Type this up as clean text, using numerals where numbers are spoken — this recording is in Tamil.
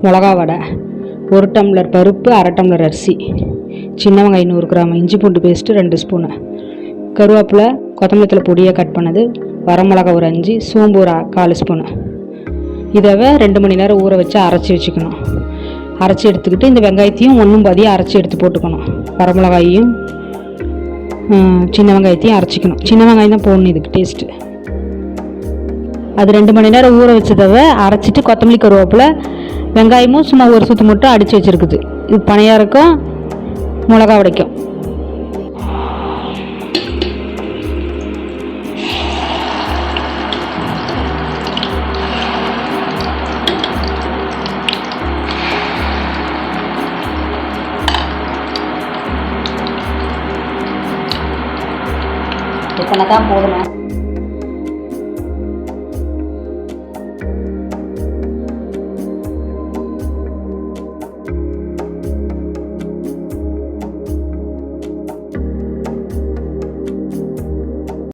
மிளகா வடை, 1 டம்ளர் பருப்பு, 1/2 டம்ளர் அரிசி, சின்ன வெங்காயம் 100 கிராம், இஞ்சி பூண்டு பேஸ்ட்டு 2 ஸ்பூனு, கருவேப்பிலை, கொத்தமல்லி தழை பொடியாக கட் பண்ணது, வரமிளகா ஒரு 5, சோம்பு ஒரு 1/4 ஸ்பூனு. இதை 2 மணி நேரம் ஊற வச்சு அரைச்சி வச்சுக்கணும். அரைச்சி எடுத்துக்கிட்டு இந்த வெங்காயத்தையும் ஒன்றும் பாதியாக அரைச்சி எடுத்து போட்டுக்கணும். வரமிளகாயையும் சின்ன வெங்காயத்தையும் அரைச்சிக்கணும். சின்ன வெங்காயம் தான் போடணும் இதுக்கு டேஸ்ட்டு. அது 2 மணி நேரம் ஊற வச்சதை அரைச்சிட்டு கொத்தமல்லி கருவேப்பிலை வெங்காயமும் சும்மா ஒரு சுற்று மட்டும் அடித்து வச்சுருக்குது. இது பணியாரக்கும் மிளகா வடைக்கும். இத்தனை தான் போடணும்.